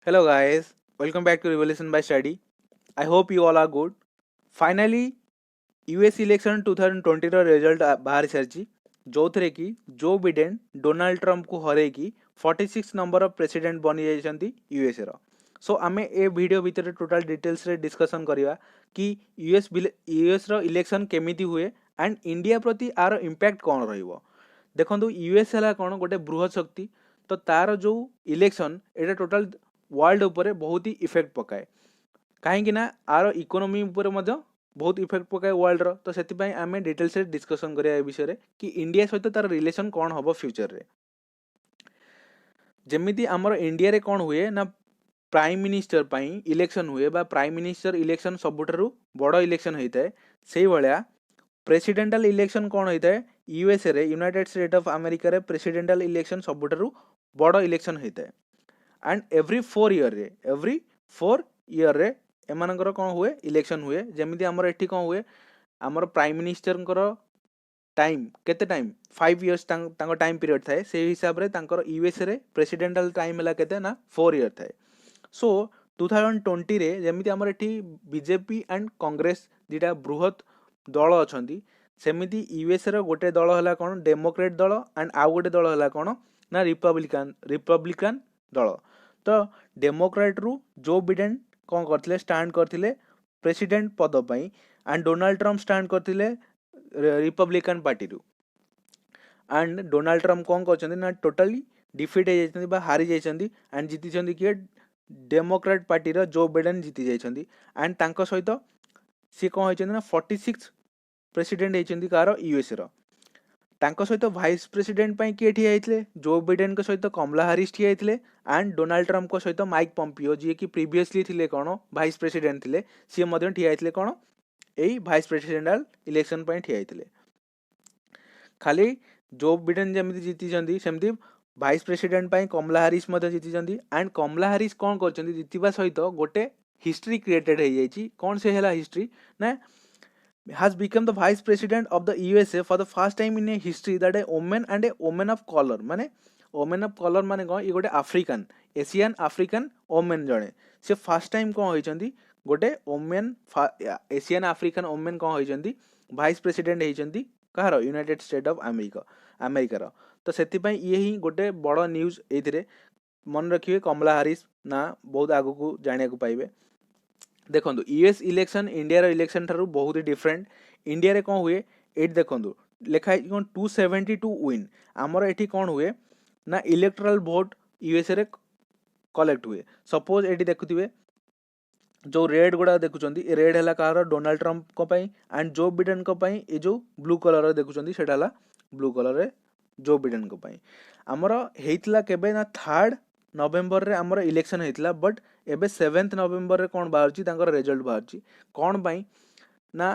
Hello guys, welcome back to Revolution by Study. I hope you all are good. Finally, US election 2020 ର result ବାହାରି ସାରିଛି ଯୋଉଥିରେ କି Joe Biden Donald ଟ୍ରମ୍ପକୁ ହରେଇକି 46 ନମ୍ବର ପ୍ରେସିଡେଣ୍ଟ ବନିଯାଇଛନ୍ତି ୟୁଏସ୍ଏ ର। ସୋ ଆମେ ଏ ଭିଡ଼ିଓ ଭିତରେ ଟୋଟାଲ ଡିଟେଲ୍ସରେ ଡିସ୍କସନ୍ କରିବା କି ୟୁଏସ୍ ର ଇଲେକ୍ସନ୍ କେମିତି ହୁଏ ଆଣ୍ଡ ଇଣ୍ଡିଆ ପ୍ରତି ଆର ଇମ୍ପାକ୍ଟ କ'ଣ ରହିବ। ଦେଖନ୍ତୁ ୟୁଏସ୍ ହେଲା କ'ଣ ଗୋଟେ ବୃହତ ଶକ୍ତି, ତ ତାର ଯେଉଁ ଇଲେକ୍ସନ୍ ଏଇଟା ଟୋଟାଲ ୱାର୍ଲଡ ଉପରେ ବହୁତ ହି ଇଫେକ୍ଟ ପକାଏ, କାହିଁକି ନା ଆର ଇକୋନୋମି ଉପରେ ମଧ୍ୟ ବହୁତ ଇଫେକ୍ଟ ପକାଏ ୱାର୍ଲଡର। ତ ସେଥିପାଇଁ ଆମେ ଡିଟେଲ୍ସରେ ଡିସ୍କସନ୍ କରିବା ଏ ବିଷୟରେ କି ଇଣ୍ଡିଆ ସହିତ ତାର ରିଲେସନ୍ କ'ଣ ହେବ ଫ୍ୟୁଚରରେ। ଯେମିତି ଆମର ଇଣ୍ଡିଆରେ କ'ଣ ହୁଏ ନା ପ୍ରାଇମ୍ ମିନିଷ୍ଟର ପାଇଁ ଇଲେକ୍ସନ୍ ହୁଏ ବା ପ୍ରାଇମ୍ ମିନିଷ୍ଟର ଇଲେକ୍ସନ୍ ସବୁଠାରୁ ବଡ଼ ଇଲେକ୍ସନ୍ ହେଇଥାଏ, ସେଇଭଳିଆ ପ୍ରେସିଡେଣ୍ଟାଲ ଇଲେକ୍ସନ୍ କ'ଣ ହେଇଥାଏ ୟୁଏସ୍ଏରେ ୟୁନାଇଟେଡ୍ ଷ୍ଟେଟ୍ ଅଫ୍ ଆମେରିକାରେ ପ୍ରେସିଡେଣ୍ଟାଲ ଇଲେକ୍ସନ୍ ସବୁଠାରୁ ବଡ଼ ଇଲେକ୍ସନ୍ ହେଇଥାଏ। ଆଣ୍ଡ ଏଭ୍ରି 4 ଇୟର୍ରେ ଏମାନଙ୍କର କ'ଣ ହୁଏ ଇଲେକ୍ସନ୍ ହୁଏ। ଯେମିତି ଆମର ଏଠି କ'ଣ ହୁଏ, ଆମର ପ୍ରାଇମ୍ ମିନିଷ୍ଟରଙ୍କର ଟାଇମ୍ କେତେ ଟାଇମ୍ 5 ଇୟର୍ସ ତାଙ୍କ ଟାଇମ୍ ପିରିୟଡ଼ ଥାଏ, ସେଇ ହିସାବରେ ତାଙ୍କର ୟୁଏସ୍ଏରେ ପ୍ରେସିଡେଣ୍ଟାଲ ଟାଇମ୍ ହେଲା କେତେ ନା 4 ଇୟର୍ ଥାଏ। ସୋ 2020ରେ ଯେମିତି ଆମର ଏଠି ବିଜେପି ଆଣ୍ଡ କଂଗ୍ରେସ ଦୁଇଟା ବୃହତ ଦଳ ଅଛନ୍ତି, ସେମିତି ୟୁଏସ୍ଏର ଗୋଟେ ଦଳ ହେଲା କ'ଣ ଡେମୋକ୍ରେଟ୍ ଦଳ ଆଣ୍ଡ ଆଉ ଗୋଟେ ଦଳ ହେଲା କ'ଣ ନା ରିପବ୍ଲିକାନ ଦଳ। ତ ଡେମୋକ୍ରାଟରୁ ଜୋ ବିଡେନ୍ କ'ଣ କରିଥିଲେ ଷ୍ଟାଣ୍ଡ କରିଥିଲେ ପ୍ରେସିଡେଣ୍ଟ ପଦ ପାଇଁ ଆଣ୍ଡ ଡୋନାଲ୍ଡ ଟ୍ରମ୍ପ ଷ୍ଟାଣ୍ଡ କରିଥିଲେ ରିପବ୍ଲିକାନ ପାର୍ଟିରୁ। ଆଣ୍ଡ ଡୋନାଲ୍ଡ ଟ୍ରମ୍ପ କ'ଣ କରିଛନ୍ତି ନା ଟୋଟାଲି ଡିଫିଟ୍ ହେଇଯାଇଛନ୍ତି ବା ହାରି ଯାଇଛନ୍ତି ଆଣ୍ଡ ଜିତିଛନ୍ତି କିଏ ଡେମୋକ୍ରାଟ ପାର୍ଟିର ଜୋ ବିଡେନ୍ ଜିତି ଯାଇଛନ୍ତି। ଆଣ୍ଡ ତାଙ୍କ ସହିତ ସିଏ କ'ଣ ହେଇଛନ୍ତି ନା 46 ପ୍ରେସିଡେଣ୍ଟ ହେଇଛନ୍ତି କାହାର ୟୁଏସ୍ଏର। ତାଙ୍କ ସହିତ ଭାଇସ୍ ପ୍ରେସିଡେଣ୍ଟ ପାଇଁ କିଏ ଠିଆ ହେଇଥିଲେ, ଜୋ ବିଡେନଙ୍କ ସହିତ କମଲା ହାରିସ୍ ଠିଆ ହେଇଥିଲେ ଆଣ୍ଡ ଡୋନାଲ୍ଡ ଟ୍ରମ୍ପଙ୍କ ସହିତ ମାଇକ୍ ପମ୍ପିଓ ଯିଏକି ପ୍ରିଭିୟସଲି ଥିଲେ କ'ଣ ଭାଇସ୍ ପ୍ରେସିଡେଣ୍ଟ ଥିଲେ, ସିଏ ମଧ୍ୟ ଠିଆ ହେଇଥିଲେ କ'ଣ ଏଇ ଭାଇସ୍ ପ୍ରେସିଡେଣ୍ଟାଲ ଇଲେକ୍ସନ୍ ପାଇଁ ଠିଆ ହେଇଥିଲେ। ଖାଲି ଜୋ ବିଡେନ୍ ଯେମିତି ଜିତିଛନ୍ତି ସେମିତି ଭାଇସ୍ ପ୍ରେସିଡେଣ୍ଟ ପାଇଁ କମଲା ହାରିସ୍ ମଧ୍ୟ ଜିତିଛନ୍ତି। ଆଣ୍ଡ କମଲା ହାରିସ୍ କ'ଣ କରିଛନ୍ତି ଜିତିବା ସହିତ ଗୋଟେ ହିଷ୍ଟ୍ରି କ୍ରିଏଟେଡ୍ ହେଇଯାଇଛି। କ'ଣ ସେ ହେଲା ହିଷ୍ଟ୍ରି ନା has become the vice president of the USA for the first time in a history that a woman of color ମାନେ women of color ମାନେ କ'ଣ ଇଏ ଗୋଟେ ଆଫ୍ରିକାନ୍ ଏସିଆନ୍ ଆଫ୍ରିକାନ୍ ଓମେନ୍ ଜଣେ ସେ ଫାର୍ଷ୍ଟ ଟାଇମ୍ କ'ଣ ହେଇଛନ୍ତି ଗୋଟେ ଓମେନ୍ ଏସିଆନ୍ ଆଫ୍ରିକାନ୍ ଓମେନ୍ କ'ଣ ହେଇଛନ୍ତି ଭାଇସ୍ ପ୍ରେସିଡେଣ୍ଟ ହେଇଛନ୍ତି କାହାର ୟୁନାଇଟେଡ୍ ଷ୍ଟେଟ୍ ଅଫ୍ ଆମେରିକାର। ତ ସେଥିପାଇଁ ଇଏ ହିଁ ଗୋଟେ ବଡ଼ ନ୍ୟୁଜ୍। ଏଇଥିରେ ମନେ ରଖିବେ କମଲା ହାରିସ୍ ନା ବହୁତ ଆଗକୁ ଜାଣିବାକୁ ପାଇବେ। ଦେଖନ୍ତୁ ୟୁଏସ୍ ଇଲେକ୍ସନ୍ ଇଣ୍ଡିଆର ଇଲେକ୍ସନ୍ ଠାରୁ ବହୁତ ଡିଫରେଣ୍ଟ। ଇଣ୍ଡିଆରେ କ'ଣ ହୁଏ ଏଇଠି ଦେଖନ୍ତୁ ଲେଖା ହେଇଛି କ'ଣ 272 ୱିନ୍। ଆମର ଏଠି କ'ଣ ହୁଏ ନା ଇଲେକ୍ଟ୍ରାଲ୍ ଭୋଟ୍ ୟୁଏସ୍ଏରେ କଲେକ୍ଟ ହୁଏ। ସପୋଜ୍ ଏଠି ଦେଖୁଥିବେ ଯେଉଁ ରେଡ୍ ଗୁଡ଼ାକ ଦେଖୁଛନ୍ତି ଏ ରେଡ୍ ହେଲା କାହାର ଡୋନାଲ୍ଡ ଟ୍ରମ୍ପଙ୍କ ପାଇଁ ଆଣ୍ଡ ଜୋ ବିଡେନ୍ଙ୍କ ପାଇଁ ଏ ଯେଉଁ ବ୍ଲୁ କଲର୍ରେ ଦେଖୁଛନ୍ତି ସେଇଟା ହେଲା ବ୍ଲୁ କଲର୍ରେ ଜୋ ବିଡେନ୍ଙ୍କ ପାଇଁ। ଆମର ହେଇଥିଲା କେବେ ନା 3 ନଭେମ୍ବରରେ ଆମର ଇଲେକ୍ସନ୍ ହେଇଥିଲା, ବଟ୍ ଏବେ 7 ନଭେମ୍ବରରେ କ'ଣ ବାହାରୁଛି ତାଙ୍କର ରେଜଲ୍ଟ ବାହାରୁଛି। କ'ଣ ପାଇଁ ନା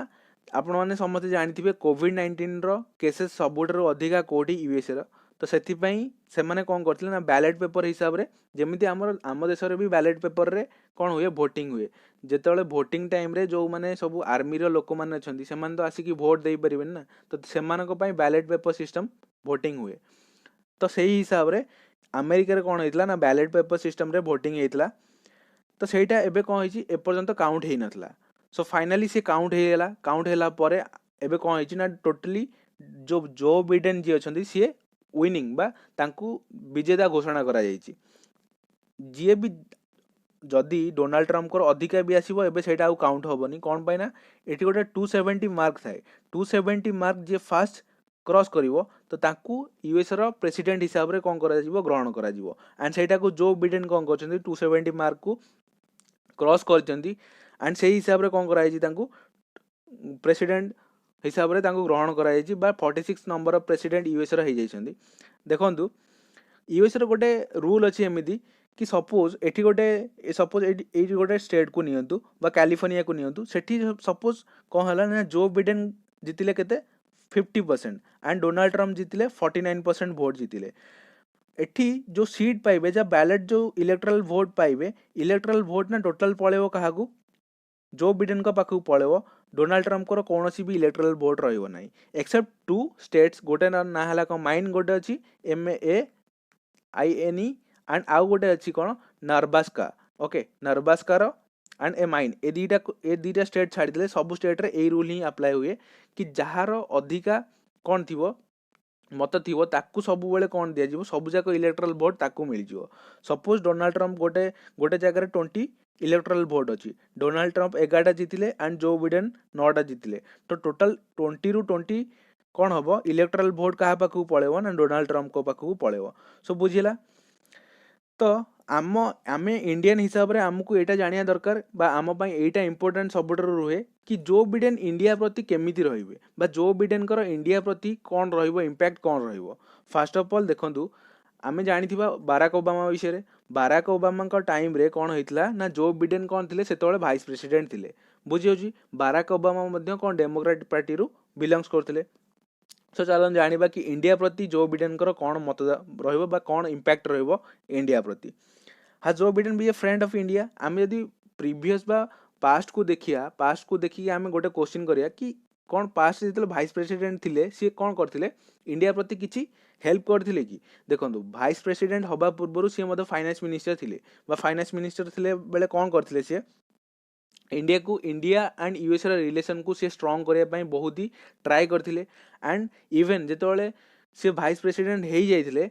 ଆପଣମାନେ ସମସ୍ତେ ଜାଣିଥିବେ କୋଭିଡ୍-19ର କେସେସ୍ ସବୁଠାରୁ ଅଧିକା କେଉଁଠି ୟୁଏସ୍ଏର। ତ ସେଥିପାଇଁ ସେମାନେ କ'ଣ କରିଥିଲେ ନା ବ୍ୟାଲେଟ୍ ପେପର ହିସାବରେ ଯେମିତି ଆମ ଦେଶରେ ବି ବ୍ୟାଲେଟ୍ ପେପରରେ କ'ଣ ହୁଏ ଭୋଟିଂ ହୁଏ। ଯେତେବେଳେ ଭୋଟିଂ ଟାଇମ୍ରେ ଯେଉଁମାନେ ସବୁ ଆର୍ମିର ଲୋକମାନେ ଅଛନ୍ତି ସେମାନେ ତ ଆସିକି ଭୋଟ୍ ଦେଇପାରିବେନି ନା, ତ ସେମାନଙ୍କ ପାଇଁ ବ୍ୟାଲେଟ୍ ପେପର ସିଷ୍ଟମ୍ ଭୋଟିଂ ହୁଏ। ତ ସେଇ ହିସାବରେ ଆମେରିକାରେ କ'ଣ ହେଇଥିଲା ନା ବ୍ୟାଲେଟ୍ ପେପର ସିଷ୍ଟମ୍ରେ ଭୋଟିଂ ହେଇଥିଲା। ତ ସେଇଟା ଏବେ କ'ଣ ହେଇଛି ଏପର୍ଯ୍ୟନ୍ତ କାଉଣ୍ଟ ହେଇନଥିଲା। ସୋ ଫାଇନାଲି ସେ କାଉଣ୍ଟ ହେଇଗଲା। କାଉଣ୍ଟ ହେଲା ପରେ ଏବେ କ'ଣ ହେଇଛି ନା ଟୋଟାଲି ଜୋ ବିଡେନ୍ ଯିଏ ଅଛନ୍ତି ସିଏ ୱିନିଂ ବା ତାଙ୍କୁ ବିଜେତା ଘୋଷଣା କରାଯାଇଛି। ଯିଏ ବି ଯଦି ଡୋନାଲ୍ଡ ଟ୍ରମ୍ପଙ୍କର ଅଧିକା ବି ଆସିବ ଏବେ ସେଇଟା ଆଉ କାଉଣ୍ଟ ହେବନି। କ'ଣ ପାଇଁ ନା ଏଠି ଗୋଟେ 270 ମାର୍କ ଥାଏ। 270 ମାର୍କ ଯିଏ ଫାଷ୍ଟ କ୍ରସ୍ କରିବ ତ ତାଙ୍କୁ ୟୁଏସ୍ର ପ୍ରେସିଡେଣ୍ଟ ହିସାବରେ କ'ଣ କରାଯିବ ଗ୍ରହଣ କରାଯିବ। ଆଣ୍ଡ ସେଇଟାକୁ ଜୋ ବିଡେନ୍ କ'ଣ କରିଛନ୍ତି 270 ମାର୍କକୁ କ୍ରସ୍ କରିଛନ୍ତି ଆଣ୍ଡ ସେଇ ହିସାବରେ କ'ଣ କରାଯାଇଛି ତାଙ୍କୁ ପ୍ରେସିଡେଣ୍ଟ ହିସାବରେ ତାଙ୍କୁ ଗ୍ରହଣ କରାଯାଇଛି ବା 46 ନମ୍ବର ପ୍ରେସିଡେଣ୍ଟ ୟୁଏସ୍ର ହେଇଯାଇଛନ୍ତି। ଦେଖନ୍ତୁ ୟୁଏସ୍ର ଗୋଟେ ରୁଲ୍ ଅଛି ଏମିତି କି ସପୋଜ୍ ଏଠି ଏଇଠି ଗୋଟେ ଷ୍ଟେଟ୍କୁ ନିଅନ୍ତୁ ବା କାଲିଫର୍ଣ୍ଣିଆକୁ ନିଅନ୍ତୁ, ସେଠି ସପୋଜ୍ କ'ଣ ହେଲା ନା ଜୋ ବିଡେନ୍ ଜିତିଲେ କେତେ 50% ଆଣ୍ଡ ଡୋନାଲ୍ଡ ଟ୍ରମ୍ପ ଜିତିଲେ 49% ଭୋଟ୍ ଜିତିଲେ। ଏଠି ଯେଉଁ ସିଟ୍ ପାଇବେ ଯାହା ବ୍ୟାଲେଟ୍ ଯେଉଁ ଇଲେକ୍ଟ୍ରାଲ୍ ଭୋଟ୍ ପାଇବେ, ଇଲେକ୍ଟ୍ରାଲ୍ ଭୋଟ୍ ନା ଟୋଟାଲ୍ ପଳେଇବ କାହାକୁ ଜୋ ବିଡେନ୍ଙ୍କ ପାଖକୁ ପଳେଇବ। ଡୋନାଲ୍ଡ ଟ୍ରମ୍ପଙ୍କର କୌଣସି ବି ଇଲେକ୍ଟ୍ରାଲ୍ ଭୋଟ୍ ରହିବ ନାହିଁ ଏକ୍ସେପ୍ଟ 2 ଷ୍ଟେଟ୍ସ। ଗୋଟେ ନାଁ ହେଲା କ'ଣ ମାଇନ୍ ଗୋଟେ ଅଛି MAINE एंड आउ गोटे अच्छी कौन नर्बास्का ओके नर्बास्कार एंड ए माइन ए दीटा स्टेट छाड़ी सब स्टेट रे ए रूल ही अप्लाई हुए कि जार अधिका कौन थी मत थी ताकू सब बेले कौन दिज्व सब जाक इलेक्ट्राल भोट ताकू मिल जाव सपोज डोनाल्ड ट्रंप गोटे गोटे जगह 20 इलेक्ट्राल भोट अच्छी डोनाल्ड ट्रंप 11टा जीतिले एंड जो बिडेन 9टा जीतिले तो टोटाल 20 रू 20 कौन हम इलेक्ट्राल भोट क्या पाखक पलैब ना डोनाल्ड ट्रंप को पाखक पलैब सो बुझिला तो आम आम इंडियन हिसाब से आमको यहाँ जाना दरकार आम यहाँ इंपोर्टाट सबुठ रुहे कि जो बिडेन इंडिया प्रति केमिति रहिबे बा जो बिडेन कर इंडिया प्रति कौन रहिबो इंपैक्ट कौन रहिबो फास्ट ऑफ ऑल देखंतु आमे जानिथिबा बाराक ओबामा विषय रे बाराक ओबामा का टाइम रे कौन होइतला ना जो बिडेन कौन थिले सेतोळे वाइस प्रेसिडेंट थिले बुझी होची बाराक ओबामा मध्य कौन डेमोक्रेटिक पार्टी रु बिलोंग्स करथिले सो चलन जानिबा कि इंडिया प्रति जो बिडेन कर कौन मत रहिबो बा कौन इंपैक्ट रहिबो इंडिया प्रति हाँ Joe Biden be a friend of India आम यदि प्रीवियस बा पास्ट को देखिए आम गोटे क्वेश्चन करिया कि कौन पास्ट जो वाइस प्रेसिडेंट थिले सी कौन करथिले इंडिया प्रति किछि हेल्प करथिले कि देखंतु वाइस प्रेसिडेंट हबा पूर्व सी फाइनेंस मिनिस्टर थिले बा फाइनेंस मिनिस्टर थिले बेले कौन करथिले सी इंडिया को इंडिया एंड यूएस रिलेशन को सी स्ट्रॉन्ग करने बहुत ही ट्राए करथिले एंड इवन जेतोले सी वाइस प्रेसिडेंट हो जाइथिले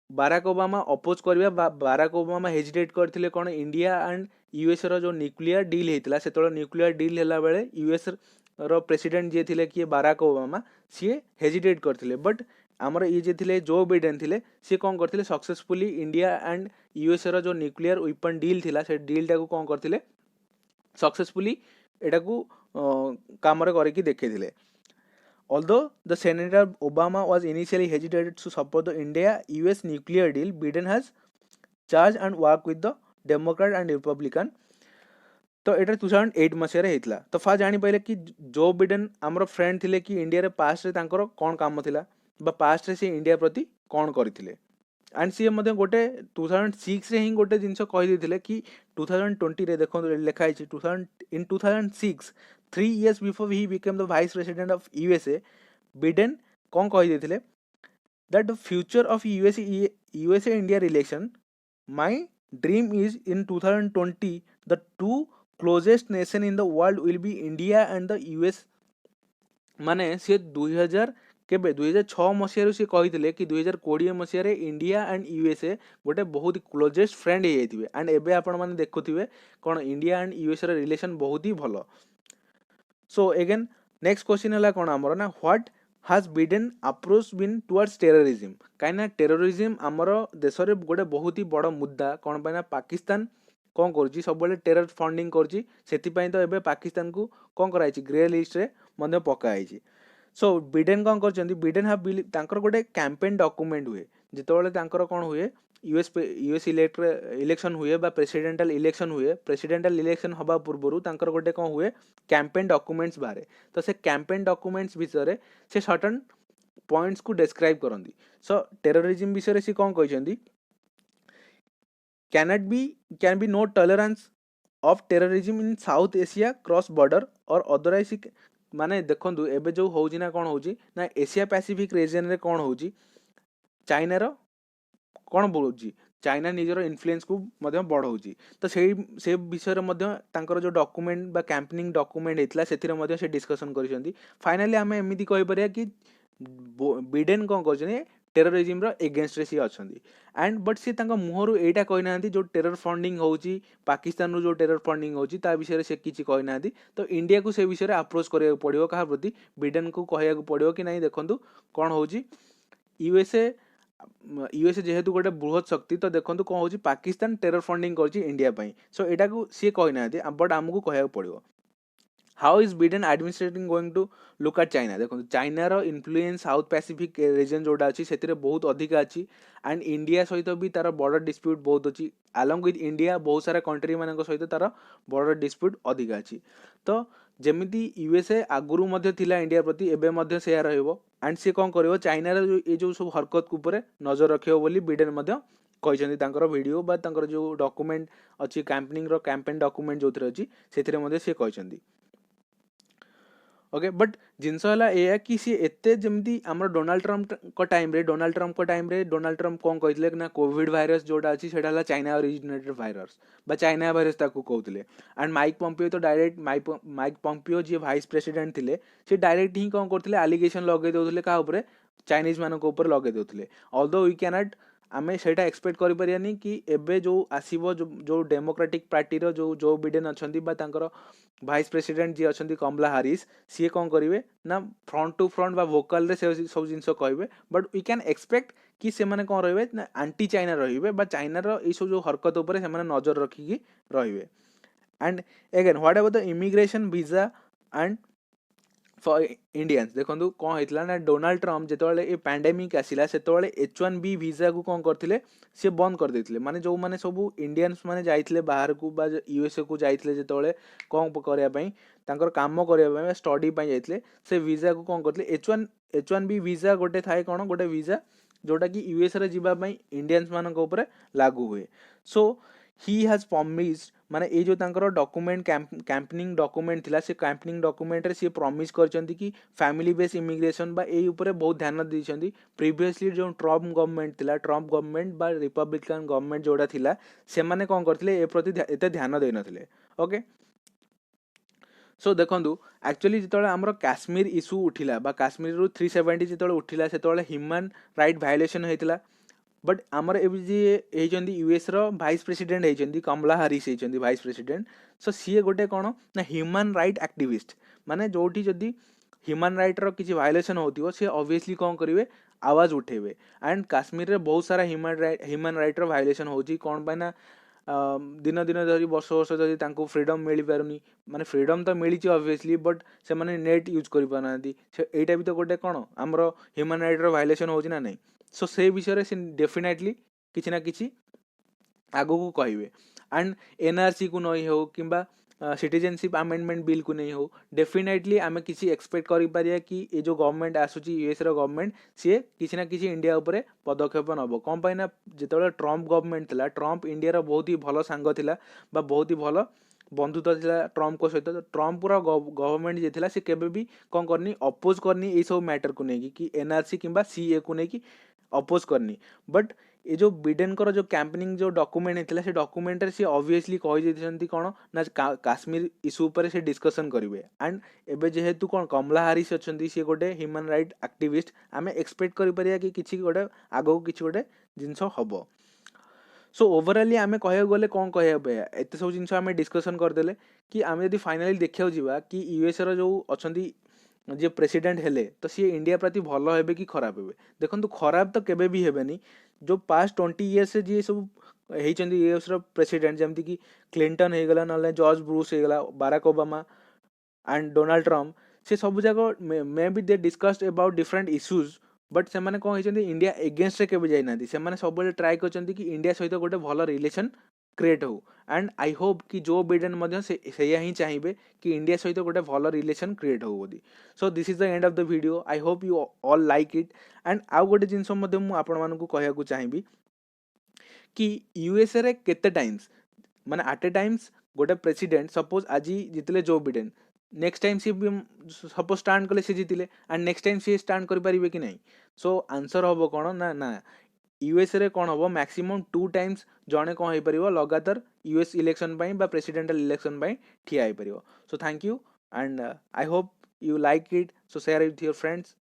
बाराक ओबामा अपोज करबा बाराक ओबामा हेजिटेट करथिले कौन इंडिया एंड यूएस रो जो न्यूक्लियर डील हेतिला सेतोले न्यूक्लियर डील हैला बेले यूएस रो प्रेसिडेंट जे थिले कि बाराक ओबामा सी हेजिटेट करथिले बट आमर ये जे थिले जो बिडेन थिले सी कौन करथिले सक्सेसफुली इंडिया एंड यूएस रो जो न्यूक्लियर वेपन डील थिला से डील टाको कौन करथिले सक्सेसफुली एटा को काम रे करके देखैथिले Although the Senator Obama was initially hesitated to support the India-US nuclear deal, Biden has charged and worked with the Democrat and Republican. तो एटा 2008 मसीह होता तो फास्ट जापारे कि जो बिडेन आमर फ्रेंड थिले कि इंडिया रे पास्ट रे तांकर कौन काम थिला बा पास्ट रे से इंडिया प्रति कौन करथिले एंड सी गोटे 2006 रे ही गोटे जिनस कही देथिले कि 2020 रे देखो लिखा है इन 2006 3 years before he became the vice president of USA Biden कौन कही देथिले that the future of USA India relation my dream is in 2020 the two closest nation in the world will be India and the US माने सी 2000 केबे 2006 मसीह सी कही कि 2020 मसीह India and USA गोटे बहुत closest friend हो जाइए एंड एबे आपण माने देखुथिबे कौन इंडिया एंड यूएसए रिलेशन बहुत ही भलो सो अगेन नेक्स्ट क्वेश्चन है कौन आमर ना what has Biden approach been towards terrorism कहीं टेररिज्म आमर देश में गोटे बहुत ही बड़ मुद्दा कौन पाइना पाकिस्तान कौन कर सब टेरर फंडिंग कर तो एबे पाकिस्तान को कौन कराई ग्रे लिस्ट रे मध्य पकाई सो बिडेन कौन कर बिडेन हाव तांकर गोटे कैंपेन डॉक्यूमेंट हुए जितेबाला कौन हुए यूएस इलेक्शन हुए बा प्रेसिडेंटल इलेक्शन हुए प्रेसिडेंटल इलेक्शन हवा पूर्व तांकर गोटे कौन हुए कैंपेन डॉक्यूमेंट्स बाहर तो से कैंपेन डॉक्यूमेंट्स विषय से सर्टन पॉइंट्स को डिस्क्राइब करती सो टेररिज्म विषय से कौन कहते can be no tolerance of terrorism in South Asia cross border और अदरवाइज माने देखंतु एबे जो होउजी ना कौन होउजी ना एशिया पैसिफिक रीजन रे कौन होउजी चाइना रो कौन बोलूँ चाइना निजर इन्फ्लुएंस को बढ़ाऊँगी तो से विषय में जो डॉक्यूमेंट बा कैंपेनिंग डॉक्यूमेंट होता से से डिस्कशन कर फाइनली आम एमती कहीपर कि बिडेन कौन कर टेररिज्म एगेन्स्ट रे सी अच्छा एंड बट सी मुहर यहाँ कहना जो टेरर फंडिंग होची पाकिस्तान जो टेरर फंडिंग होची ता विषय से किसी कहना तो इंडिया को से विषय अप्रोच करा पड़ो क्या प्रति बिडेन को कहया पड़ो कि नहीं देखो कौन हो यूएसए जेहेतु गोटे बृहत शक्ति तो देखो कौन हो पाकिस्तान टेरर फंडिंग कर इंडिया सो यहाँ को सी कहना बट आमको कहया पड़ो how is Biden administrating going to look at China देखो चाइना रो इन्फ्लुएंस साउथ पैसिफिक रीजन जोटा अच्छी से बहुत अधिक अच्छी एंड इंडिया सहित भी तार बॉर्डर डिस्प्यूट बहुत अच्छी अलॉन्ग विथ इंडिया बहुत सारा कंट्री मान सहित तार बॉर्डर डिस्प्यूट अधिक अच्छी तो जमीती यूएसए आगुरी इंडिया प्रति एवं से रहिबो एंड सी कौन कर चाइना ये जो सब हरकत ऊपर नजर रखियो बोली बिडेन कहते वीडियो बा जो डॉक्यूमेंट अच्छी कैंपेनिंग रो कैंपेन डॉक्यूमेंट जो अच्छी से सी कहते ओके बट जिनस है कि सी एते जमती आम डोनाल्ड ट्रम्प को टाइम रे डोनाल्ड ट्रम्प कौन कहते ना कोविड भाइरस जोटा अच्छी से चाइना ओरिजिनेटेड भाइरस बा चाइना भाइरस ताकू कहते एंड माइक पम्पियो तो डायरेक्ट माइक पम्पियो जी वाइस प्रेसिडेंट थे सी डायरेक्ट ही कौन करते आलिगेशन लगे दौले क्या चाइनीज मान लगे दौले ऑल्दो वी कैनट आमे सेटा एक्सपेक्ट करि परियानी कि एबे जो आसीबो जो डेमोक्रेटिक पार्टी रो जो बिडेन अछंती बा तांकर वाइस प्रेसिडेंट जी अछंती कमला हारिस सी कौन करिवे ना फ्रंट टू फ्रंट बा वोकल रे से सब जिंस कहबे बट वी कैन एक्सपेक्ट कि से माने कौन रहिबे ना एंटी चाइना रहिबे बा चाइना रो ई सब जो हरकत ऊपर से माने नजर रखिकी रहिबे and again what about the immigration visa and for Indians देखो कौन होता ना डोनाल्ड ट्रम्प जो ये पैंडेमिक आसला से H1B वीजा को कौन करते सी बंद कर देते माने जो माने सब इंडियंस माने जाइथिले बाहर को बा USA को जाइथिले जो कौन करने काम करने स्टडी जाइथिले से वीजा को कौन करते H1B वीजा गोटे थाए कौन गोटे वीजा जोटा कि US रे जीवा इंडियंस मान लागू हुए सो ही हैज प्रॉमिस्ड माने ये जो तांकर डॉक्यूमेंट कैंपेनिंग डॉक्यूमेंट थिला से कैंपेनिंग डॉक्यूमेंट रे से प्रॉमिस करचंती कि फैमिली बेस इमिग्रेशन बा ए ऊपर बहुत ध्यान दैछंती प्रीवियसली जो ट्रम्प गवर्नमेंट थिला ट्रम्प गवर्नमेंट बा रिपब्लिकन गवर्नमेंट जोड़ा थिला से माने कोन करथिले ए प्रति एते ध्यान दै नथिले ओके सो देखंतु एक्चुअली जितले हमर काश्मीर इशू उठिला बा काश्मीर रु 370 जितले उठिला सेतले ह्यूमन राइट वायलेशन हेतिला बट आमर ए यूएस रो वाइस प्रेसिडेंट होती कमला हारिस होती वाइस प्रेसिडेंट सो सी गोटे कौन ना ह्यूमन राइट एक्टिविस्ट माने जोटी जदि ह्यूमन राइट रो किसी वायलेशन होती सी ऑब्वियसली कौन करेंगे आवाज उठेबे एंड काश्मीर रे बहुत सारा ह्यूमन राइट रो वायलेशन होची कौन पाई ना दिन दिन धरी वर्ष वर्ष जदि तांको फ्रीडम मिल पारुनी माने फ्रीडम तो मिली ऑब्वियसली बट से माने नेट यूज कर पाना एटा भी तो गोटे कौन आमर ह्यूमन राइट रो वायलेशन होची ना नहीं सो से विषय से डेफिनेटली किसी ना किसी आगो को कहे एंड NRC को नहीं हो कि सिटीजनशिप अमेंडमेंट बिल को नहीं हो डेफिनेटली आम किसी एक्सपेक्ट करें कि ये जो गवर्नमेंट आसूची US रो गवर्नमेंट सी किसी ना किसी इंडिया उपरे पदक्षेप नब कौन पाई ना जो ट्रम्प गवर्नमेंट थिला ट्रम्प इंडिया रो बहुत ही भल सांग थिला बा बहुत ही भल बंधुत्व थिला ट्रम्प को सहित ट्रम्प रो गवर्नमेंट जे थिला से केबे भी कौन करनी अपोज करनी ये सब मैटर को नहीं कि NRC कि CA को नहीं अपोज करनी बट ये जो बिडेन कर जो कैंपेनिंग जो डॉक्यूमेंट होता है से डॉक्यूमेंट सी ऑब्वियसली कही कौन ना काश्मीर इशू पर से डिस्कशन करेंगे एंड एबे जेहेतु कौन कमला हारिस अच्छा सी गोटे ह्यूमन राइट एक्टिविस्ट आम एक्सपेक्ट करें कि किसी गोटे आगो किसी गोटे जिनस हम सो ओवरऑली आम कह गले कौन कह एत सब जिन आम डिस्कसन करदे कि आम जब फाइनाली देखा जा कि US रो जो अच्छा जे प्रेसिडेंट हेले तो सी इंडिया प्रति भल हे कि खराब हे देखो खराब तो केबे भी हेबेनी जो पास्ट 20 इयर्स से जी सब होती US रो प्रेसिडेंट जमती कि क्लिंटन हो गला ना जॉर्ज ब्रूस हो गला Barack Obama and Donald Trump से सब जगह may be they discussed about different issues but से कौन होती इंडिया एगेन्स्ट रे केबे जाइना से सब ट्राए कर इंडिया सहित गोटे भल रिलेशन क्रिएट हो एंड आई होप कि जो बिडेन से ही चाहिए कि इंडिया सहित गोटे भल रिलेशन क्रिएट हो बोली so this is the end of the video I hope you all like it and आउ गोटे जिनस कहूँ चाहिए कि USA रे केते टाइम्स माने एट ए टाइम्स गोटे प्रेसिडेंट सपोज आज जितले जो बिडेन नेक्स्ट टाइम सी सपोज स्टांड कले सी जितिले एंड नेक्स्ट टाइम सी स्टांड करि परिबे कि नहीं सो आंसर हम कौन ना ना US रे कौन हम मैक्सिमम 2 टाइम्स जड़े कौन हो पार लगातार US इलेक्शन बा प्रेसिडेंटल इलेक्शन ठिया हो पार so thank you and I hope you like it so share with your friends